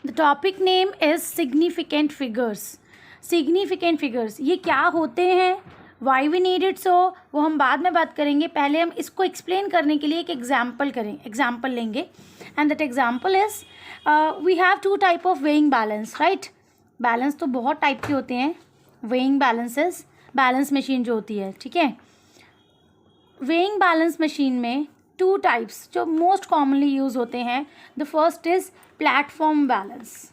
The topic name is significant figures. Significant figures ये क्या होते हैं, वाई वी नीड इट, सो वो हम बाद में बात करेंगे। पहले हम इसको एक्सप्लेन करने के लिए एक एग्जाम्पल लेंगे। And that example is we have to type of weighing balance, right. Balance तो बहुत टाइप के होते हैं। वेइंग बैलेंसेस, बैलेंस मशीन जो होती है, ठीक है। वेइंग बैलेंस मशीन में टू टाइप्स जो मोस्ट कॉमनली यूज होते हैं। The first is platform balance.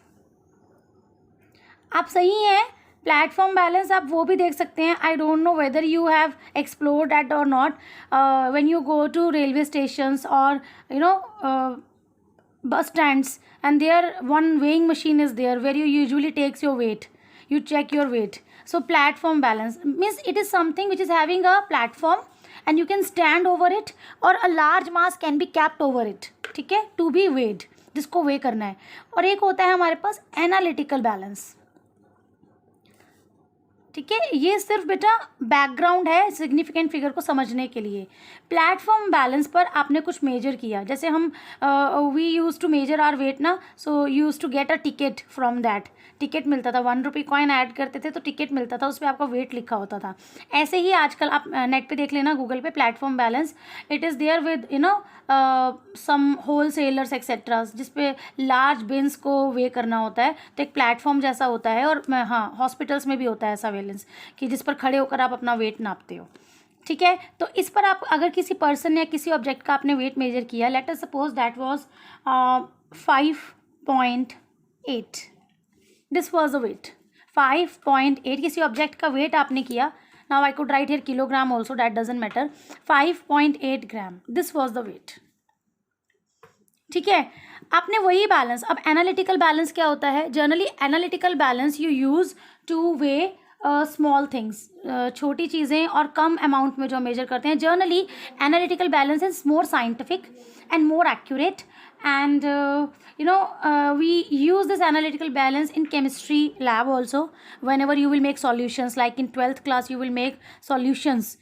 आप सही हैं, प्लेटफॉर्म बैलेंस आप वो भी देख सकते हैं। I don't know whether you have explored that or not. When you go to railway stations और you know bus stands, and there one weighing machine is there where you usually takes your weight, you check your weight. So platform balance means it is something which is having a platform and you can stand over it or a large mass can be kept over it, ठीक है, to be weighed, जिसको weigh करना है। और एक होता है हमारे पास एनालिटिकल बैलेंस, ठीक है। ये सिर्फ बेटा बैकग्राउंड है सिग्निफिकेंट फिगर को समझने के लिए। प्लेटफॉर्म बैलेंस पर आपने कुछ मेजर किया, जैसे हम we use to measure our weight ना, so use to get a ticket from that. Ticket मिलता था, 1 रुपी कॉइन ऐड करते थे तो टिकट मिलता था, उस पर आपका वेट लिखा होता था। ऐसे ही आजकल आप नेट पे देख लेना, गूगल पे, platform balance, it is there with you know some wholesalers etcetera, जिसपे लार्ज बिन्स को वे करना होता है। तो एक प्लेटफॉर्म जैसा होता है। और हाँ, हॉस्पिटल्स में भी होता है ऐसा बैलेंस कि जिस पर खड़े होकर आप अपना वेट नापते हो, ठीक है। तो इस पर आप अगर किसी पर्सन या किसी ऑब्जेक्ट का आपने वेट मेजर किया, let us suppose that was 5.8, this was the weight 5.8। किसी ऑब्जेक्ट का वेट आपने किया, now I could write here kilogram also, that doesn't matter. 5.8 gram, this was the weight, ठीक है। आपने वही बैलेंस, अब एनालिटिकल बैलेंस क्या होता है? Generally analytical balance you use two way small things, छोटी चीज़ें और कम अमाउंट में जो मेजर करते हैं। Generally analytical balance is more scientific and more accurate, and you know we use this analytical balance in chemistry lab also, whenever you will make solutions, like in 12th class you will make solutions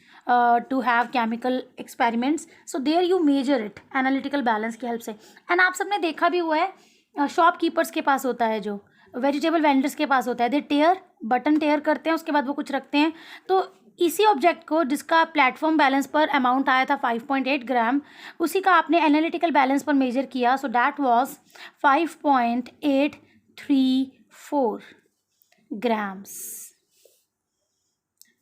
to have chemical experiments, so there you measure it analytical balance की help से। And आप सबने देखा भी हुआ है, shopkeepers के पास होता है, जो वेजिटेबल वेंडर्स के पास होता है, दे टेयर, बटन टेयर करते हैं, उसके बाद वो कुछ रखते हैं। तो इसी ऑब्जेक्ट को जिसका प्लेटफॉर्म बैलेंस पर अमाउंट आया था 5.8 ग्राम, उसी का आपने एनालिटिकल बैलेंस पर मेजर किया, so that was 5.834 grams.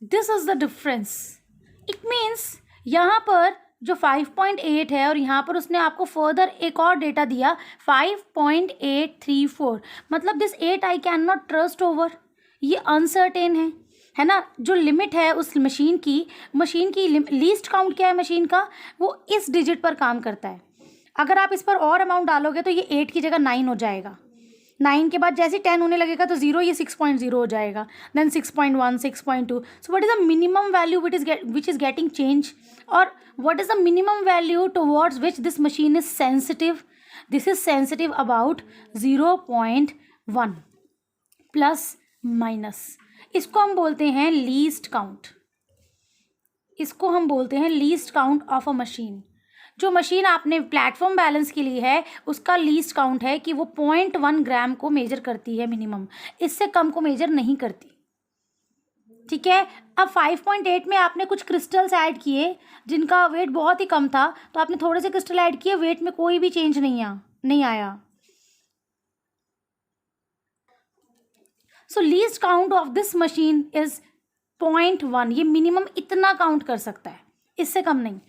This is the difference. It means यहाँ पर जो 5.8 है और यहाँ पर उसने आपको फर्दर एक और डेटा दिया 5.834, मतलब this 8 I can not trust over, ये अनसर्टेन है ना। जो लिमिट है उस मशीन की लीस्ट काउंट क्या है मशीन का, वो इस डिजिट पर काम करता है। अगर आप इस पर और अमाउंट डालोगे तो ये 8 की जगह 9 हो जाएगा। 9 के बाद जैसे 10 होने लगेगा तो 0, ये 6.0 हो जाएगा, then 6.1, 6.2। So what is the minimum value which is getting change, और what is the minimum value towards which this machine is sensitive? This is sensitive about 0.1 plus minus. इसको हम बोलते हैं लीस्ट काउंट। इसको हम बोलते हैं least count of a machine. जो मशीन आपने प्लेटफॉर्म बैलेंस के लिए है, उसका लीस्ट काउंट है कि वो 0.1 ग्राम को मेजर करती है मिनिमम, इससे कम को मेजर नहीं करती, ठीक है। अब 5.8 में आपने कुछ क्रिस्टल्स ऐड किए जिनका वेट बहुत ही कम था, तो आपने थोड़े से क्रिस्टल ऐड किए, वेट में कोई भी चेंज नहीं आया। So least count of this machine is 0.1, ये मिनिमम इतना काउंट कर सकता है, इससे कम नहीं।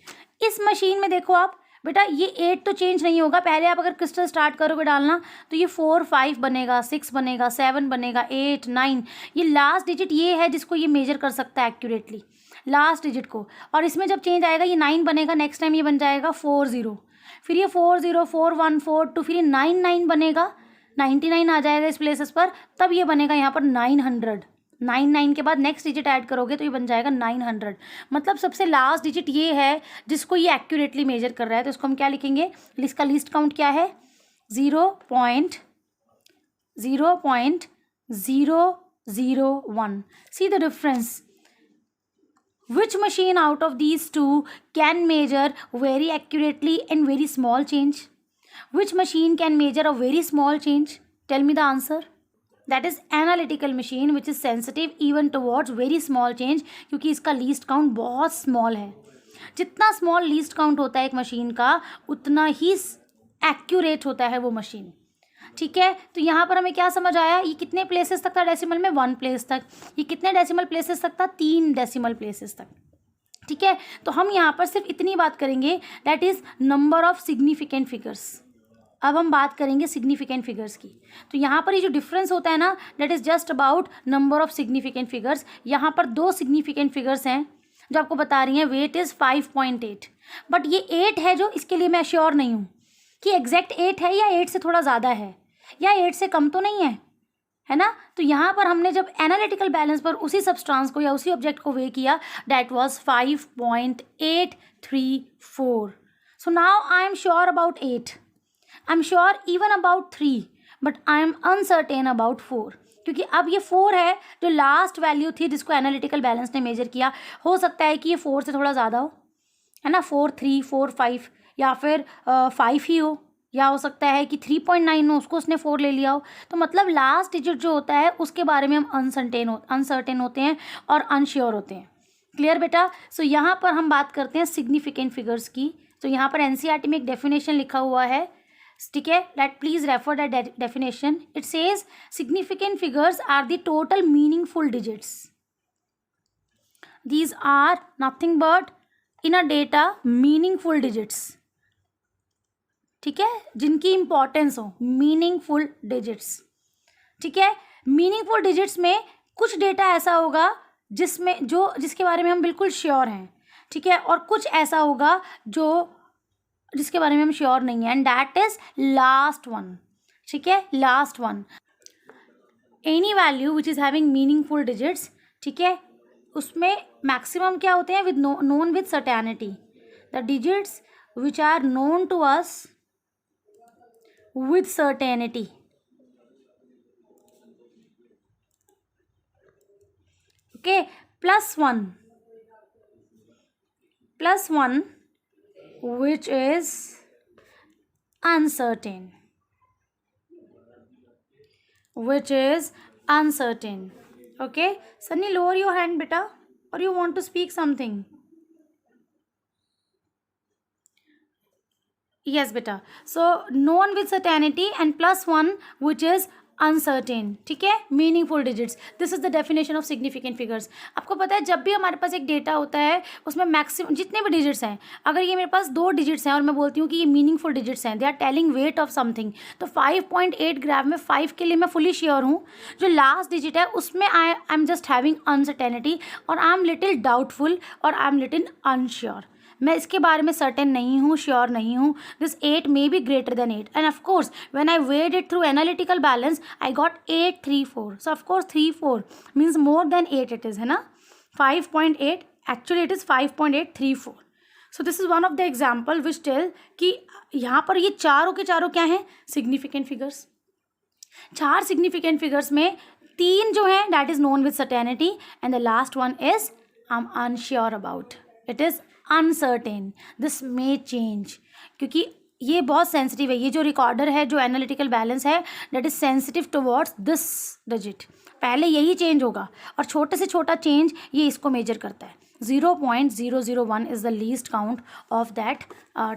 इस मशीन में देखो आप बेटा, ये 8 तो चेंज नहीं होगा। पहले आप अगर क्रिस्टल स्टार्ट करोगे डालना तो ये 4, 5 बनेगा, 6 बनेगा, 7 बनेगा, 8, 9, ये लास्ट डिजिट ये है जिसको ये मेजर कर सकता है एक्यूरेटली, लास्ट डिजिट को। और इसमें जब चेंज आएगा ये 9 बनेगा, नेक्स्ट टाइम ये बन जाएगा 40, फिर ये 40, 41, 42, फिर ये 99 बनेगा, 99 आ जाएगा इस प्लेसेस पर, तब ये बनेगा यहाँ पर 900। 99 के बाद नेक्स्ट डिजिट ऐड करोगे तो ये बन जाएगा 900। मतलब सबसे लास्ट डिजिट ये है जिसको ये एक्यूरेटली मेजर कर रहा है, तो इसको हम क्या लिखेंगे? इसका लीस्ट काउंट क्या है? 0.001। See the difference. Which machine out of these two can measure very accurately and very small change? Which machine can measure a very small change? Tell me the answer. That is analytical machine which is sensitive even towards very small change, क्योंकि इसका least count बहुत small है. जितना small least count होता है एक machine का, उतना ही एक्यूरेट होता है वो मशीन. ठीक है, तो यहाँ पर हमें क्या समझ आया, ये कितने प्लेसेस तक था डेसिमल में, 1 प्लेस तक. ये कितने डेसिमल प्लेसेस तक था, 3 डेसिमल प्लेसेस तक. ठीक है, तो हम यहाँ पर सिर्फ इतनी बात करेंगे, that is number of significant figures. अब हम बात करेंगे सिग्निफिकेंट फिगर्स की. तो यहाँ पर ये जो डिफरेंस होता है ना, that is just about number of significant figures. यहाँ पर 2 सिग्निफिकेंट फिगर्स हैं जो आपको बता रही हैं. वेट इज 5.8, बट ये 8 है जो, इसके लिए मैं श्योर नहीं हूँ कि एग्जैक्ट 8 है या 8 से थोड़ा ज़्यादा है या 8 से कम तो नहीं है ना. तो यहाँ पर हमने जब एनालिटिकल बैलेंस पर उसी सब्सटेंस को या उसी ऑब्जेक्ट को वे किया, that was 5.834. So now I am sure about 8, I am sure even about 3, but I am uncertain about 4, क्योंकि अब ये 4 है जो लास्ट वैल्यू थी जिसको एनालिटिकल बैलेंस ने मेजर किया. हो सकता है कि ये 4 से थोड़ा ज़्यादा हो, है ना, 4, 3, 4, 5, या फिर 5 ही हो, या हो सकता है कि 3.9 हो, उसको उसने 4 ले लिया हो. तो मतलब लास्ट डिजिट जो होता है उसके बारे में हम अनसर्टेन होते हैं और अनश्योर होते हैं. क्लियर बेटा. सो यहाँ पर हम बात करते हैं सिग्निफिकेंट फिगर्स की. तो यहाँ पर एनसीईआरटी में एक डेफिनेशन लिखा हुआ है, ठीक है, that please refer that definition. It says significant figures are the total meaningful digits. These are nothing but in a data meaningful digits. ठीक है, जिनकी इंपॉर्टेंस हो, मीनिंगफुल डिजिट्स. ठीक है, मीनिंगफुल डिजिट्स में कुछ डेटा ऐसा होगा जिसके बारे में हम बिल्कुल श्योर हैं. ठीक है, और कुछ ऐसा होगा जिसके बारे में हम श्योर नहीं है, and that is last one. ठीक है, last one. Any value which is having meaningful digits, ठीक है, उसमें मैक्सिमम क्या होते हैं, with known with certainty. The digits which are known to us with certainty. Okay, plus one which is uncertain, Okay, Sunny, lower your hand beta, or you want to speak something? Yes beta. So known with certainty and plus 1 which is uncertain. ठीक है, meaningful digits. This is the definition of significant figures. आपको पता है जब भी हमारे पास एक data होता है उसमें मैक्सिमम जितने भी डिजिट्स हैं, अगर ये मेरे पास 2 डिजिट्स हैं और मैं बोलती हूँ कि ये मीनिंगफुल डिजिट्स हैं, they are telling weight of something, तो 5.8 ग्राम में 5 के लिए मैं फुली श्योर हूँ. जो लास्ट डिजिट है उसमें I am just having uncertainty, और आई एम लिटिल डाउटफुल, और आई एम लिटिल अनश्योर. मैं इसके बारे में सर्टेन नहीं हूँ, श्योर नहीं हूँ. This 8 may be greater than 8, and of course when I weighed it through analytical balance I got 834. So of course 34 means more than 8 it is, है ना. 5.8 actually it is 5.834. So this is one of the example which tell कि यहाँ पर ये चारों के चारों क्या हैं, सिग्निफिकेंट फिगर्स. 4 सिग्निफिकेंट फिगर्स में 3 जो हैं that is known with certainty, and the last one is I am unsure about. It is uncertain, this may change, क्योंकि ये बहुत सेंसिटिव है. ये जो रिकॉर्डर है, जो एनालिटिकल बैलेंस है, that is sensitive towards this digit. पहले यही चेंज होगा, और छोटे से छोटा चेंज ये इसको मेजर करता है. 0.001 is the least count of that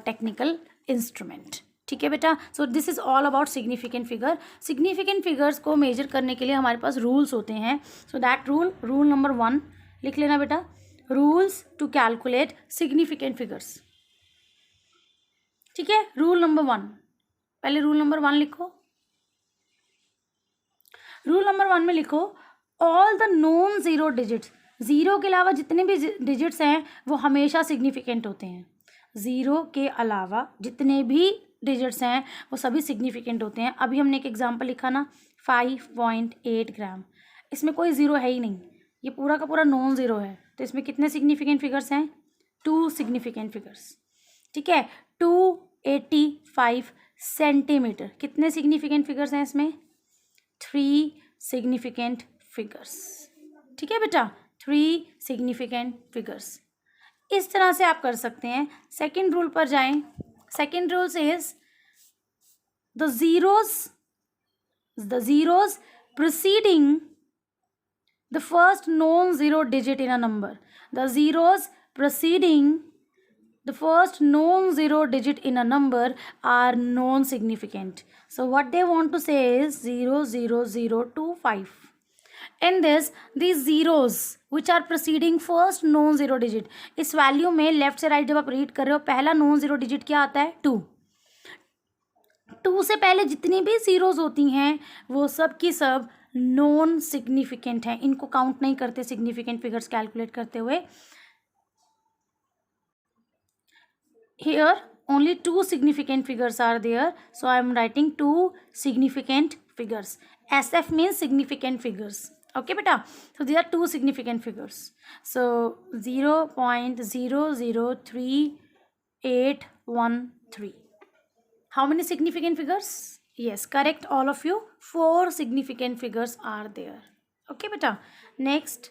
technical instrument. ठीक है बेटा. So this is all about significant figure. Significant figures को मेजर करने के लिए हमारे पास रूल्स होते हैं. सो दैट रूल नंबर 1 लिख लेना बेटा. Rules to calculate significant figures. ठीक है, रूल नंबर 1. पहले रूल नंबर 1 लिखो. रूल नंबर 1 में लिखो all the known zero digits. Zero के अलावा जितने भी डिजिट्स हैं वो हमेशा सिग्निफिकेंट होते हैं. ज़ीरो के अलावा जितने भी डिजिट्स हैं वो सभी सिग्निफिकेंट होते हैं. अभी हमने एक एग्जांपल लिखा ना, 5.8 ग्राम. इसमें कोई ज़ीरो है ही नहीं, ये पूरा का पूरा नॉन ज़ीरो है. तो इसमें कितने सिग्निफिकेंट फिगर्स हैं, 2 सिग्निफिकेंट फिगर्स. ठीक है, 285 सेंटीमीटर. कितने सिग्निफिकेंट फिगर्स हैं इसमें, 3 सिग्निफिकेंट फिगर्स. ठीक है बेटा, 3 सिग्निफिकेंट फिगर्स. इस तरह से आप कर सकते हैं. सेकेंड रूल पर जाएं. Second rule is the the zeros preceding the first non-zero digit in a number. The zeros preceding the first non-zero digit in a number are non-significant. So what they want to say is 0 0 0 2 5. In this, these zeros which are preceding first non-zero digit, इस value में left से right जब आप read कर रहे हो पहला non-zero digit क्या आता है 2. 2 से पहले जितनी भी जीरोज होती हैं वो सब की सब नॉन सिग्निफिकेंट हैं, इनको काउंट नहीं करते सिग्निफिकेंट फिगर्स कैलकुलेट करते हुए. Here only 2 significant figures are there, so I am writing 2 significant figures. SF means significant figures. Okay beta, so these are 2 significant figures. So 0.003813. How many significant figures? Yes, correct all of you. 4 significant figures are there. Okay beta. Next,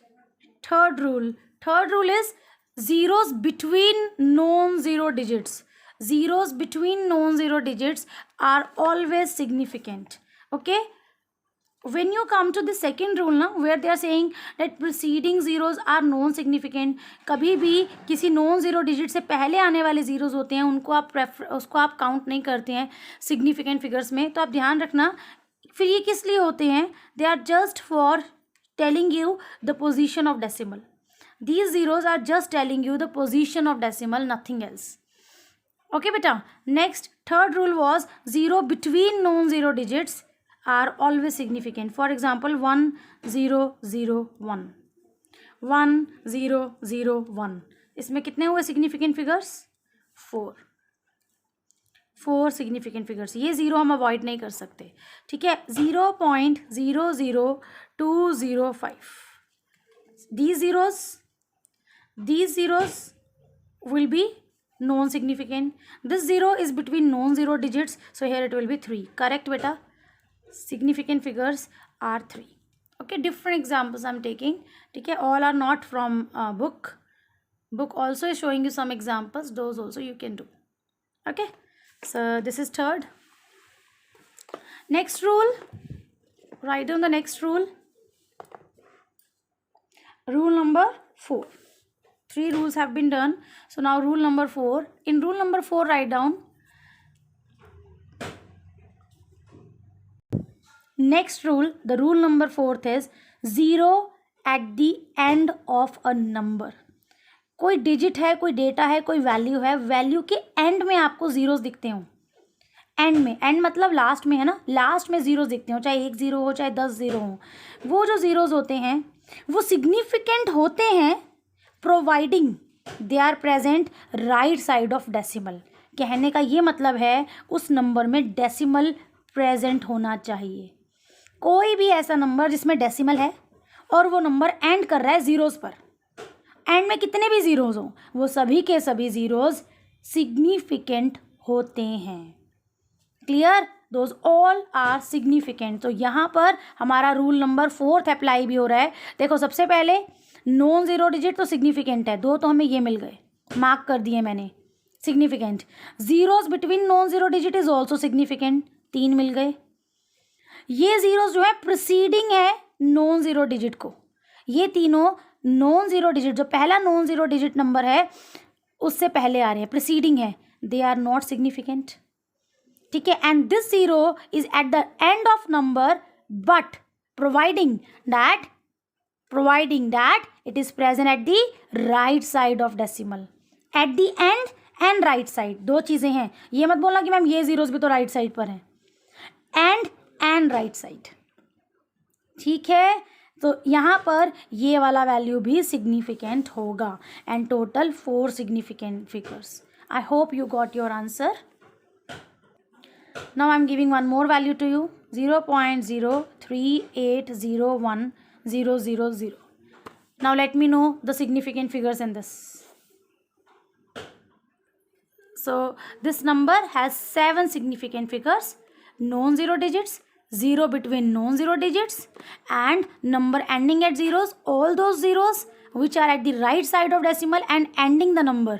third rule. Third rule is zeros between non-zero digits. Zeros between non-zero digits are always significant. Okay, when you come to the second rule now, where they are saying that preceding zeros are non-significant, कभी भी किसी non-zero digit से पहले आने वाले zeros होते हैं उनको आप उसको आप काउंट नहीं करते हैं significant figures में. तो आप ध्यान रखना, फिर ये किस लिए होते हैं? They are just for telling you the position of decimal. These zeros are just telling you the position of decimal, nothing else. Okay beta. Next, third rule was zero between non-zero digits are always significant. For example, 1 0 0 1, 1 0 0 1. इसमें कितने हुए significant figures? 4 significant figures. ये zero हम avoid नहीं कर सकते. ठीक है. 0.00205. These zeros will be non-significant. This zero is between non-zero digits, so here it will be 3. Correct beta. Significant figures are 3. Okay, different examples I'm taking. Okay, all are not from book also is showing you some examples, those also you can do. Okay, so this is third. Next rule, write down the next rule. Rule number 4. 3 rules have been done, so now rule number 4. In rule number 4, write down next rule. The rule number 4th is 0 at the end of a number. कोई digit है, कोई data है, कोई value है, value के and में आपको zeros दिखते हो. एंड में, एंड मतलब लास्ट में है ना, लास्ट में जीरोस दिखते हो, चाहे 1 0 हो चाहे 10 0 हो. वो जो जीरोस होते हैं वो सिग्निफिकेंट होते हैं providing they are present right side of decimal. कहने का ये मतलब है उस नंबर में डेसिमल प्रेजेंट होना चाहिए. कोई भी ऐसा नंबर जिसमें डेसिमल है और वो नंबर एंड कर रहा है जीरोस पर, एंड में कितने भी जीरोस हो, वो सभी के सभी जीरोस सिग्निफिकेंट होते हैं. Clear? Those all are significant. तो यहाँ पर हमारा रूल नंबर 4 अप्लाई भी हो रहा है. देखो, सबसे पहले नॉन जीरो डिजिट तो सिग्निफिकेंट है, 2 तो हमें ये मिल गए, मार्क कर दिए मैंने significant. Zeros between non zero digit is also significant, 3 मिल गए. ये जीरोस जो है प्रीसीडिंग है नॉन जीरो डिजिट को, ये तीनों नॉन जीरो डिजिट, जो पहला नॉन जीरो डिजिट नंबर है उससे पहले आ रहे हैं, प्रीसीडिंग है, दे आर नॉट सिग्निफिकेंट. ठीक है. And this zero is at the end of number but providing that it is present at the right side of decimal. At the end and right side, 2 चीज़ें हैं. ये मत बोलना कि ma'am ये zeros भी तो राइट साइड पर हैं. And right side. ठीक है. तो यहाँ पर ये वाला वैल्यू भी सिग्निफिकेंट होगा. And total 4 significant figures. I hope you got your answer. Now I am giving one more value to you. 0.03801,000. Now let me know the significant figures in this. So this number has 7 significant figures, non-zero digits, 0 between non-zero digits, and number ending at zeros. All those zeros which are at the right side of decimal and ending the number,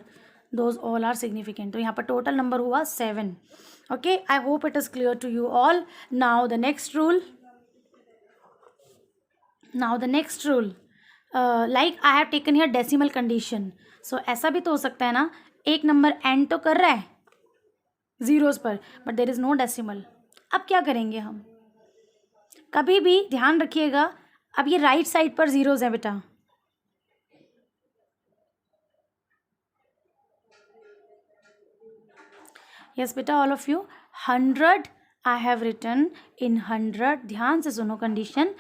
those all are significant. तो यहाँ पर total number हुआ 7. Okay, I hope it is clear to you all. Now the next rule. Now the next rule, like I have taken here decimal condition. So ऐसा भी तो हो सकता है ना, एक नंबर एंड तो कर रहा है ज़ीरोज़ पर but there is no decimal. अब क्या करेंगे हम? कभी भी ध्यान रखिएगा, अब ये राइट साइड पर ज़ीरोज़ हैं बेटा. यस बेटा, all of you. 100 I have written in 100. ध्यान से सुनो कंडीशन.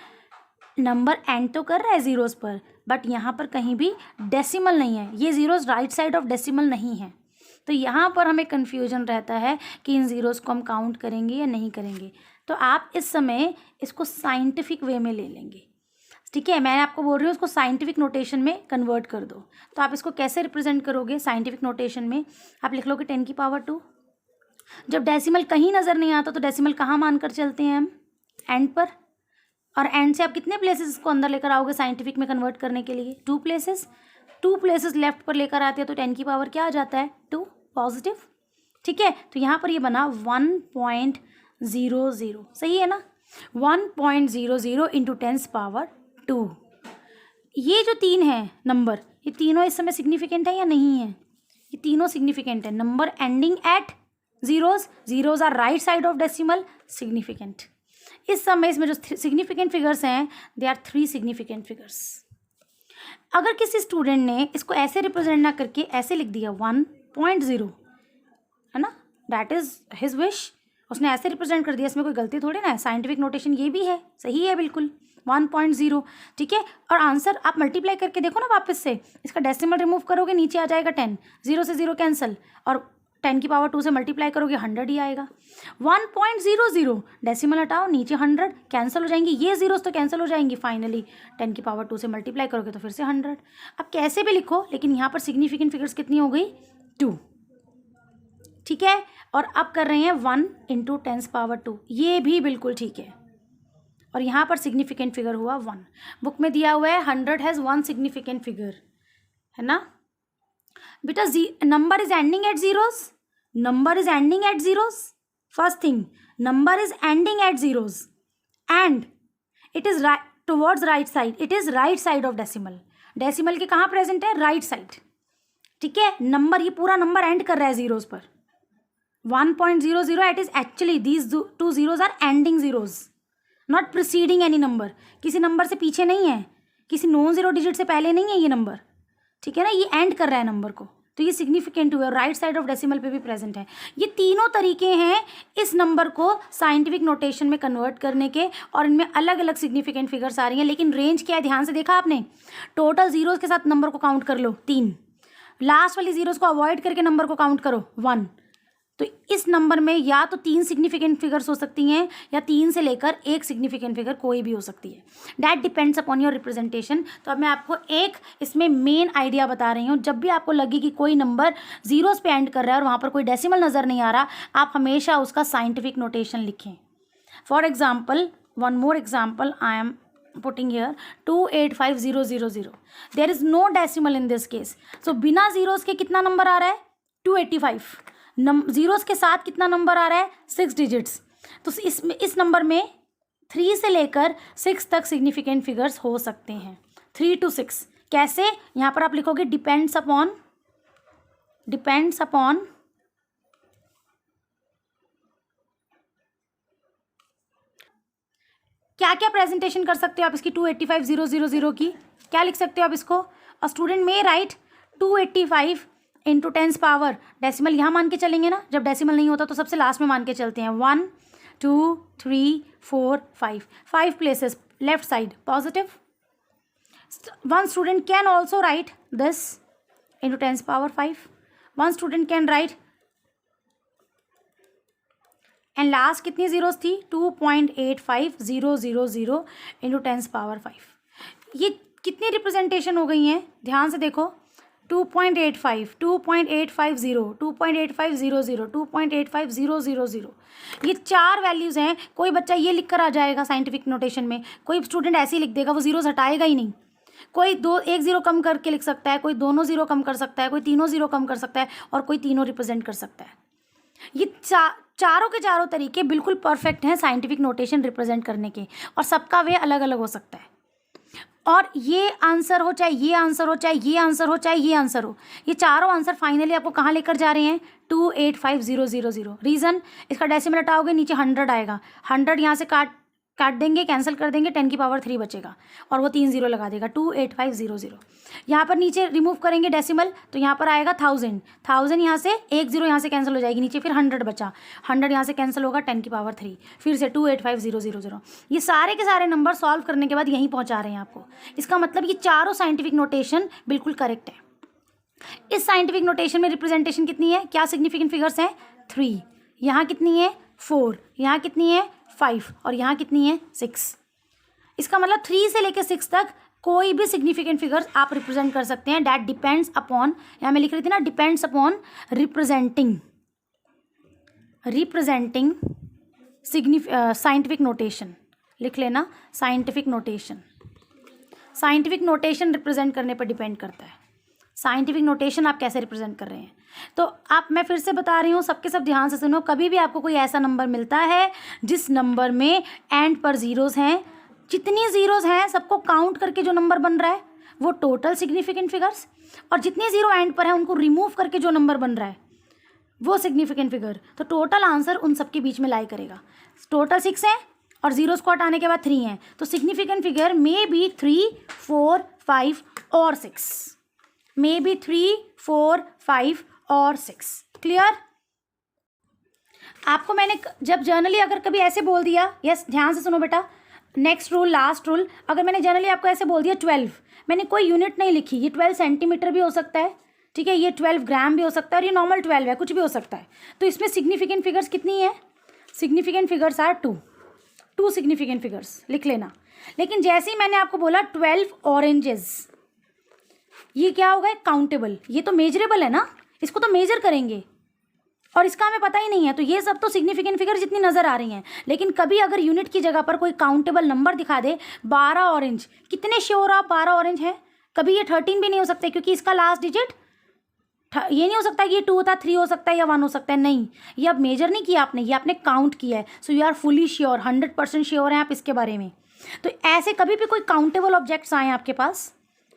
नंबर एंड तो कर रहा है ज़ीरोज़ पर बट यहाँ पर कहीं भी डेसिमल नहीं है. ये zeros right side of decimal नहीं है. तो यहाँ पर हमें कन्फ्यूजन रहता है कि इन ज़ीरोज़ को हम काउंट करेंगे या नहीं करेंगे. तो आप इस समय इसको साइंटिफिक वे में ले लेंगे. ठीक है, मैं आपको बोल रही हूँ इसको साइंटिफिक नोटेशन में कन्वर्ट कर दो. तो आप इसको कैसे रिप्रेजेंट करोगे साइंटिफिक नोटेशन में? आप लिख लोगे 10⁻². जब डेसिमल कहीं नज़र नहीं आता तो डेसिमल कहाँ मानकर चलते हैं हम? एंड पर. और एंड से आप कितने प्लेसेस को अंदर लेकर आओगे साइंटिफिक में कन्वर्ट करने के लिए? 2 प्लेसेस. 2 प्लेसेस लेफ्ट पर लेकर आते हैं तो 10 की पावर क्या आ जाता है? 2 पॉजिटिव. ठीक है, तो यहाँ पर ये बना 1.00. सही है ना? 1.00 इंटू 10⁻². ये जो 3 है नंबर, ये तीनों इस समय सिग्निफिकेंट है या नहीं है? ये तीनों सिग्निफिकेंट है. Number ending at zeros, zeros are right side of decimal, significant. इस समय इसमें जो सिग्निफिकेंट फिगर्स हैं दे आर 3 सिग्निफिकेंट फिगर्स. अगर किसी स्टूडेंट ने इसको ऐसे रिप्रेजेंट ना करके ऐसे लिख दिया 1.0, है ना, दैट इज़ हिज विश, उसने ऐसे रिप्रेजेंट कर दिया, इसमें कोई गलती थोड़ी ना है. साइंटिफिक नोटेशन ये भी है, सही है बिल्कुल. 1.0. ठीक है, और आंसर आप मल्टीप्लाई करके देखो ना वापस से. इसका डेसिमल रिमूव करोगे नीचे आ जाएगा 10. 0 से 0 कैंसिल, और 10⁻² से मल्टीप्लाई करोगे 100 ही आएगा. 1.00 डेसिमल हटाओ, नीचे 100 कैंसिल हो जाएंगी. ये ज़ीरोज़ तो कैंसिल हो जाएंगी. फाइनली 10⁻² से मल्टीप्लाई करोगे तो फिर से 100. अब कैसे भी लिखो, लेकिन यहाँ पर सिग्निफिकेंट फिगर्स कितनी हो गई? 2. ठीक है, और अब कर रहे हैं 1 इंटू 10⁻². ये भी बिल्कुल ठीक है. और यहाँ पर सिग्निफिकेंट फिगर हुआ 1. बुक में दिया हुआ है 100 हैज़ 1 सिग्निफिकेंट फिगर, है ना बेटा. Number is ending at zeros. Number is ending at zeros. First thing, number is ending at zeros and it is towards right side. It is right side of decimal. Decimal के कहाँ present है? Right side. ठीक है, number, ये पूरा number and कर रहा है ज़ीरोज़ पर. 1.00, it is actually these 2 zeros are ending zeros, not preceding any number. किसी नंबर से पीछे नहीं है, किसी नॉन ज़ीरो डिजिट से पहले नहीं है ये नंबर. ठीक है ना, ये एंड कर रहा है नंबर को, तो ये सिग्निफिकेंट हुआ. राइट साइड ऑफ डेसिमल पे भी प्रेजेंट है. ये तीनों तरीके हैं इस नंबर को साइंटिफिक नोटेशन में कन्वर्ट करने के, और इनमें अलग अलग सिग्निफिकेंट फिगर्स आ रही हैं. लेकिन रेंज क्या है ध्यान से देखा आपने? टोटल ज़ीरोज़ के साथ नंबर को काउंट कर लो 3. लास्ट वाली ज़ीरोज़ को अवॉइड करके नंबर को काउंट करो 1. तो इस नंबर में या तो 3 सिग्निफिकेंट फिगर्स हो सकती हैं या 3 से लेकर 1 सिग्निफिकेंट फिगर कोई भी हो सकती है. That depends upon your representation. तो अब मैं आपको एक इसमें मेन आइडिया बता रही हूँ. जब भी आपको लगे कि कोई नंबर ज़ीरोज़ पे एंड कर रहा है और वहाँ पर कोई डेसिमल नज़र नहीं आ रहा, आप हमेशा उसका साइंटिफिक नोटेशन लिखें. For example, one more example I am putting here 285000. there is no decimal in this case. so बिना ज़ीरोज़ के कितना नंबर आ रहा है? 285. ज़ीरोज़ के साथ कितना नंबर आ रहा है? 6 डिजिट्स. तो इस नंबर में 3 से लेकर 6 तक सिग्निफिकेंट फिगर्स हो सकते हैं. 3 to 6 कैसे? यहाँ पर आप लिखोगे डिपेंड्स अपॉन क्या क्या प्रेजेंटेशन कर सकते हो आप इसकी 285000 की? क्या लिख सकते हो आप इसको? अ स्टूडेंट में राइट 285 इंटू 10 पावर. डेसिमल यहाँ मान के चलेंगे ना, जब डेसिमल नहीं होता तो सबसे लास्ट में मान के चलते हैं. 1 2 3 4 5. 5 places left side positive. One student can also right this into 10 power 5. One student can write, and last कितनी ज़ीरोज़ थी? 2.85000 इंटू 10 पावर 5. ये कितनी रिप्रेजेंटेशन हो गई हैं? ध्यान से देखो. 2.85, 2.850, 2.8500, 2.85000. ये 4 वैल्यूज़ हैं. कोई बच्चा ये लिख कर आ जाएगा साइंटिफिक नोटेशन में, कोई स्टूडेंट ऐसे ही लिख देगा, वो ज़ीरोज़ हटाएगा ही नहीं. कोई एक ज़ीरो कम करके लिख सकता है, कोई दोनों ज़ीरो कम कर सकता है, कोई तीनों ज़ीरो कम कर सकता है, और कोई तीनों रिप्रेजेंट कर सकता है. ये चारों के चारों तरीके बिल्कुल परफेक्ट हैं साइंटिफिक नोटेशन रिप्रेजेंट करने के, और सबका वे अलग अलग हो सकता है. और ये आंसर हो, चाहे ये आंसर हो, चाहे ये आंसर हो, चाहे ये आंसर हो, ये चारों आंसर फाइनली आपको कहाँ लेकर जा रहे हैं? 285,000। रीज़न, इसका डेसिमल हटाओगे नीचे 100 आएगा, 100 यहाँ से काट देंगे, कैंसिल कर देंगे, 10 की पावर 3 बचेगा और वो 3 0 लगा देगा, 28500। यहाँ पर नीचे रिमूव करेंगे डेसिमल तो यहाँ पर आएगा 1000 यहाँ से, 1 0 यहाँ से कैंसिल हो जाएगी, नीचे फिर 100 बचा, 100 यहाँ से कैंसिल होगा, 10 की पावर 3, फिर से 285,000। ये सारे के सारे नंबर सॉल्व करने के बाद यहीं पहुँचा रहे हैं आपको। इसका मतलब ये चारों साइंटिफिक नोटेशन बिल्कुल करेक्ट है। इस साइंटिफिक नोटेशन में रिप्रेजेंटेशन कितनी है, क्या सिग्निफिकेंट फिगर्स हैं? 3, यहाँ कितनी है? 4, यहाँ कितनी है? 5 और यहाँ कितनी है? 6। इसका मतलब 3 से लेकर 6 तक कोई भी सिग्निफिकेंट फिगर्स आप रिप्रेजेंट कर सकते हैं। डैट डिपेंड्स अपॉन, यहाँ मैं लिख रही थी ना, depends upon representing scientific notation, लिख लेना scientific notation. Scientific notation represent करने पर डिपेंड करता है, साइंटिफिक नोटेशन आप कैसे रिप्रेजेंट कर रहे हैं। तो आप, मैं फिर से बता रही हूँ, सबके सब ध्यान से सुनो, कभी भी आपको कोई ऐसा नंबर मिलता है जिस नंबर में एंड पर जीरोज़ हैं, जितनी जीरोज़ हैं सबको काउंट करके जो नंबर बन रहा है वो टोटल सिग्निफिकेंट फिगर्स, और जितनी जीरो एंड पर है उनको रिमूव करके जो नंबर बन रहा है वो सिग्निफिकेंट फिगर। तो टोटल आंसर उन सबके बीच में लाई करेगा। टोटल 6 है और जीरोज़ को हटाने के बाद 3 है, तो सिग्निफिकेंट फिगर मे बी 3, 4, 5 और 6, मे बी 3, 4, 5 और 6। क्लियर? आपको मैंने जब जर्नली अगर कभी ऐसे बोल दिया, यस ध्यान से सुनो बेटा, नेक्स्ट रूल, लास्ट रूल, अगर मैंने जनरली आपको ऐसे बोल दिया 12, मैंने कोई यूनिट नहीं लिखी, ये 12 सेंटीमीटर भी हो सकता है, ठीक है, ये 12 ग्राम भी हो सकता है और ये नॉर्मल 12 है, कुछ भी हो सकता है। तो इसमें सिग्निफिकेंट फिगर्स कितनी है? Significant figures are 2 significant figures, लिख लेना। लेकिन जैसे ही मैंने आपको बोला 12 ऑरेंजेस, ये क्या होगा? काउंटेबल, ये तो मेजरेबल है ना, इसको तो मेजर करेंगे और इसका हमें पता ही नहीं है, तो ये सब तो सिग्निफिकेंट फिगर जितनी नज़र आ रही हैं। लेकिन कभी अगर यूनिट की जगह पर कोई काउंटेबल नंबर दिखा दे, 12 ऑरेंज, कितने श्योर आप 12 ऑरेंज हैं? कभी ये 13 भी नहीं हो सकता क्योंकि इसका लास्ट डिजिट ये नहीं हो सकता कि ये 2 था, 3 हो सकता है या 1 हो सकता है, नहीं, ये अब मेजर नहीं किया आपने, ये आपने काउंट किया है। So you are fully sure, 100% sure हैं आप इसके बारे में। तो ऐसे कभी भी कोई काउंटेबल ऑब्जेक्ट्स आए आपके पास,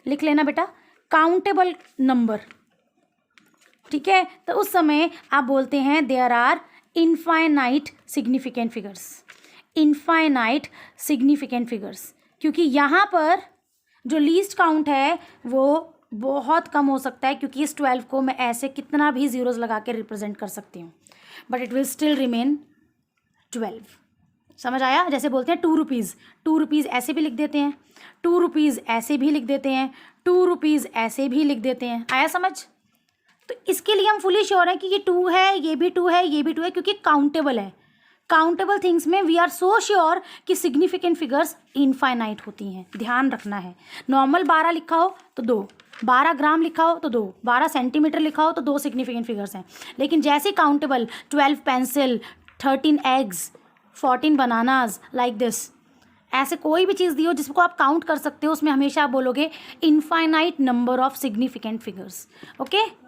लिख लेना बेटा काउंटेबल नंबर, ठीक है, तो उस समय आप बोलते हैं there are infinite significant figures, infinite significant figures, क्योंकि यहाँ पर जो लीस्ट काउंट है वो बहुत कम हो सकता है, क्योंकि इस 12 को मैं ऐसे कितना भी जीरोज़ लगा के रिप्रेजेंट कर सकती हूँ, but it will still remain 12। समझ आया? जैसे बोलते हैं 2 रुपीज़, 2 रुपीज़ ऐसे भी लिख देते हैं, 2 रुपीज़ ऐसे भी लिख देते हैं, 2 रुपीज़ ऐसे भी लिख देते हैं। आया समझ? तो इसके लिए हम फुली श्योर हैं कि ये 2 है, ये भी 2 है, ये भी 2 है, क्योंकि काउंटेबल है। काउंटेबल थिंग्स में वी आर सो श्योर कि सिग्निफिकेंट फिगर्स इनफाइनाइट होती हैं, ध्यान रखना है। नॉर्मल 12 लिखा हो तो 2, 12 ग्राम लिखा हो तो 2, 12 सेंटीमीटर लिखा हो तो 2 सिग्निफिकेंट फिगर्स हैं। लेकिन जैसे countable 12 pencil, 13 eggs, 14 bananas, like this, ऐसे कोई भी चीज़ दी हो जिसको आप काउंट कर सकते हो, उसमें हमेशा आप बोलोगे infinite number of significant figures. Okay.